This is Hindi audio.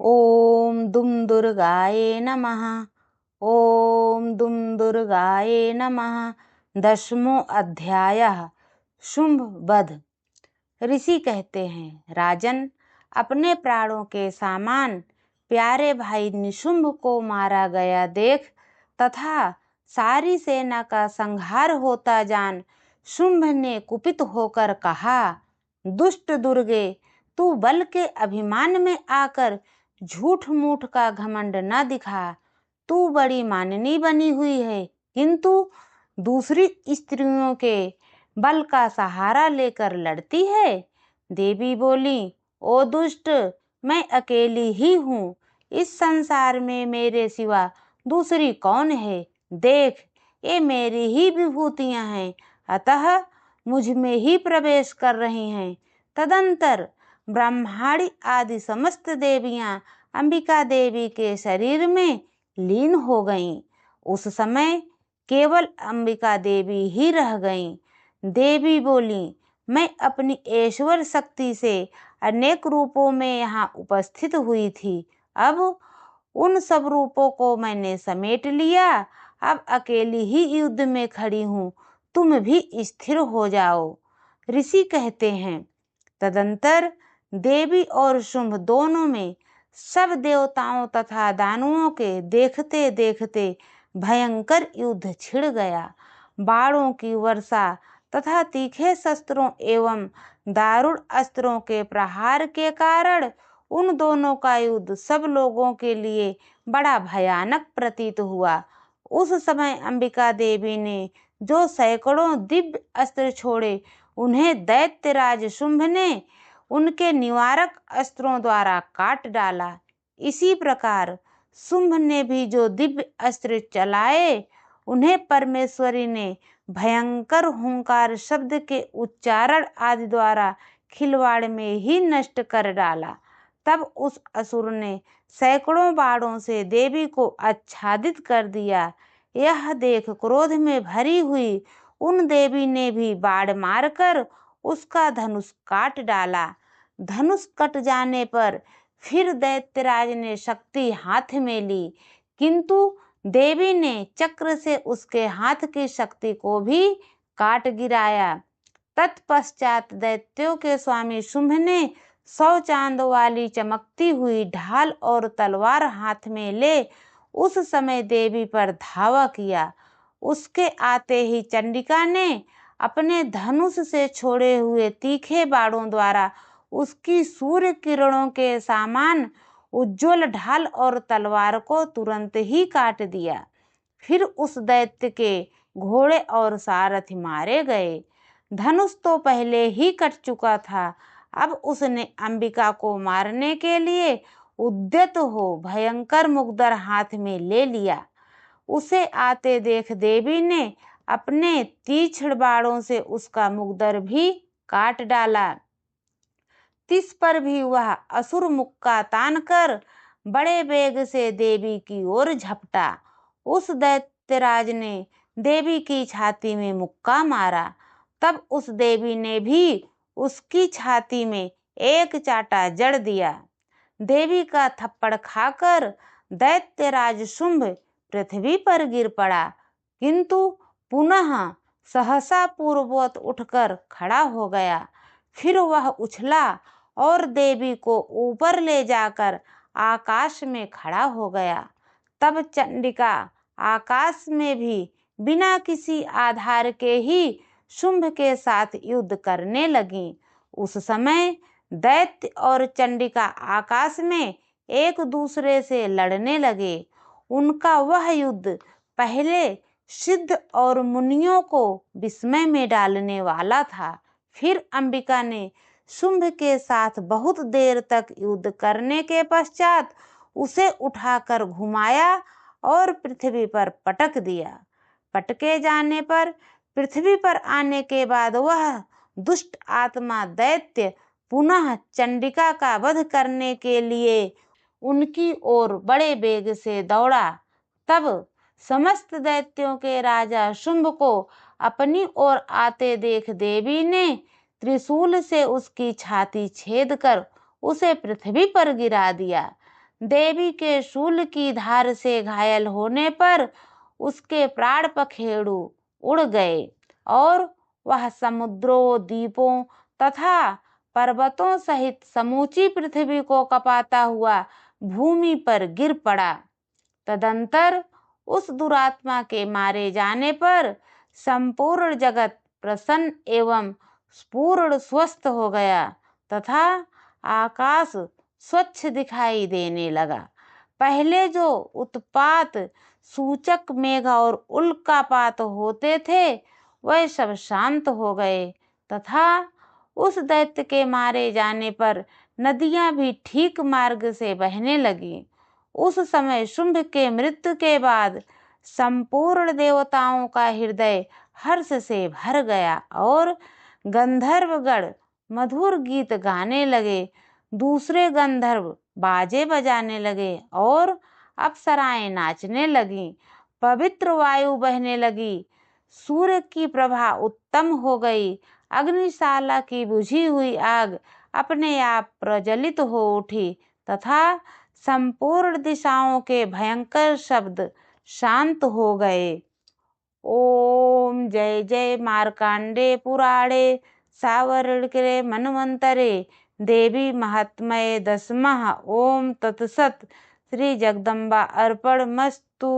ओम दुम दुर्गाये नमः। ओम दुम दुर्गाये नमः। 10वां अध्याय शुंभ वध। ऋषि कहते हैं, राजन, अपने प्राणों के सामान प्यारे भाई निशुंभ को मारा गया देख तथा सारी सेना का संहार होता जान शुंभ ने कुपित होकर कहा, दुष्ट दुर्गे, तू बल के अभिमान में आकर झूठ मूठ का घमंड न दिखा। तू बड़ी माननी बनी हुई है, किंतु दूसरी स्त्रियों के बल का सहारा लेकर लड़ती है। देवी बोली, ओ दुष्ट, मैं अकेली ही हूँ। इस संसार में मेरे सिवा दूसरी कौन है। देख, ये मेरी ही विभूतियां हैं, अतः मुझ में ही प्रवेश कर रही हैं। तदंतर ब्रह्माणी आदि समस्त देवियां अंबिका देवी के शरीर में लीन हो गईं। उस समय केवल अंबिका देवी ही रह गईं। देवी बोली, मैं अपनी ऐश्वर्य शक्ति से अनेक रूपों में यहाँ उपस्थित हुई थी। अब उन सब रूपों को मैंने समेट लिया। अब अकेली ही युद्ध में खड़ी हूँ, तुम भी स्थिर हो जाओ। ऋषि कहते हैं, तदंतर देवी और शुंभ दोनों में सब देवताओं तथा दानवों के देखते देखते भयंकर युद्ध छिड़ गया। बाणों की वर्षा तथा तीखे शस्त्रों एवं दारुण अस्त्रों के प्रहार के कारण उन दोनों का युद्ध सब लोगों के लिए बड़ा भयानक प्रतीत हुआ। उस समय अंबिका देवी ने जो सैकड़ों दिव्य अस्त्र छोड़े, उन्हें दैत्यराज शुंभ ने उनके निवारक अस्त्रों द्वारा काट डाला। इसी प्रकार शुंभ ने भी जो दिव्य अस्त्र चलाए, उन्हें परमेश्वरी ने भयंकर हुंकार शब्द के उच्चारण आदि द्वारा खिलवाड़ में ही नष्ट कर डाला। तब उस असुर ने सैकड़ों बाणों से देवी को आच्छादित कर दिया। यह देख क्रोध में भरी हुई उन देवी ने भी बाण मारकर उसका धनुष काट डाला। धनुष कट जाने पर फिर दैत्यराज ने शक्ति हाथ में ली, किंतु देवी ने चक्र से उसके हाथ की शक्ति को भी काट गिराया। तत्पश्चात दैत्यों के स्वामी शुंभ ने 100 चांद वाली चमकती हुई ढाल और तलवार हाथ में ले उस समय देवी पर धावा किया। उसके आते ही चंडिका ने अपने धनुष से छोड़े हुए तीखे बाणों द्वारा उसकी सूर्य किरणों के समान उज्ज्वल ढाल और तलवार को तुरंत ही काट दिया। फिर उस दैत्य के घोड़े और सारथी मारे गए। धनुष तो पहले ही कट चुका था। अब उसने अंबिका को मारने के लिए उद्यत हो भयंकर मुग्दर हाथ में ले लिया। उसे आते देख देवी ने अपने तीक्ष्ण बाणों से उसका मुग्दर भी काट डाला। तिस पर भी वह असुर मुक्का तान कर बड़े वेग से देवी की ओर झपटा। उस दैत्यराज ने देवी की छाती में मुक्का मारा। तब उस देवी ने भी उसकी छाती में एक चाटा जड़ दिया। देवी का थप्पड़ खाकर दैत्यराज शुंभ पृथ्वी पर गिर पड़ा, किंतु पुनः सहसा पूर्ववत उठकर खड़ा हो गया। फिर वह उछला और देवी को ऊपर ले जाकर आकाश में खड़ा हो गया। तब चंडिका आकाश में भी बिना किसी आधार के ही शुंभ के साथ युद्ध करने लगी। उस समय दैत्य और चंडिका आकाश में एक दूसरे से लड़ने लगे। उनका वह युद्ध पहले सिद्ध और मुनियों को विस्मय में डालने वाला था। फिर अंबिका ने शुंभ के साथ बहुत देर तक युद्ध करने के पश्चात उसे उठाकर घुमाया और पृथ्वी पर पटक दिया। पटके जाने पर पृथ्वी पर आने के बाद वह दुष्ट आत्मा दैत्य पुनः चंडिका का वध करने के लिए उनकी ओर बड़े वेग से दौड़ा। तब समस्त दैत्यों के राजा शुंभ को अपनी ओर आते देख देवी ने त्रिशूल से उसकी छाती छेद कर उसे पृथ्वी पर गिरा दिया। देवी के शूल की धार से घायल होने पर उसके प्राण पखेरु उड़ गए और वह समुद्रों, द्वीपों तथा पर्वतों सहित समूची पृथ्वी को कपाता हुआ भूमि पर गिर पड़ा। तदंतर उस दुरात्मा के मारे जाने पर संपूर्ण जगत प्रसन्न एवं पूर्ण स्वस्थ हो गया तथा आकाश स्वच्छ दिखाई देने लगा। पहले जो उत्पात सूचक मेघ और उल्कापात होते थे वह सब शांत हो गए तथा उस दैत्य के मारे जाने पर नदियां भी ठीक मार्ग से बहने लगी। उस समय शुंभ के मृत्यु के बाद संपूर्ण देवताओं का हृदय हर्ष से भर गया और गंधर्वगण मधुर गीत गाने लगे। दूसरे गंधर्व बाजे बजाने लगे और अप्सराएं नाचने लगीं। पवित्र वायु बहने लगी। सूर्य की प्रभा उत्तम हो गई। अग्निशाला की बुझी हुई आग अपने आप प्रज्वलित हो उठी तथा संपूर्ण दिशाओं के भयंकर शब्द शांत हो गए। ओम जय जय मार्कांडे पुराणे सावर्णिके मन्वंतरे देवी महात्म्ये दशमः। ओम तत्सत्। श्री जगदम्बा अर्पणमस्तु।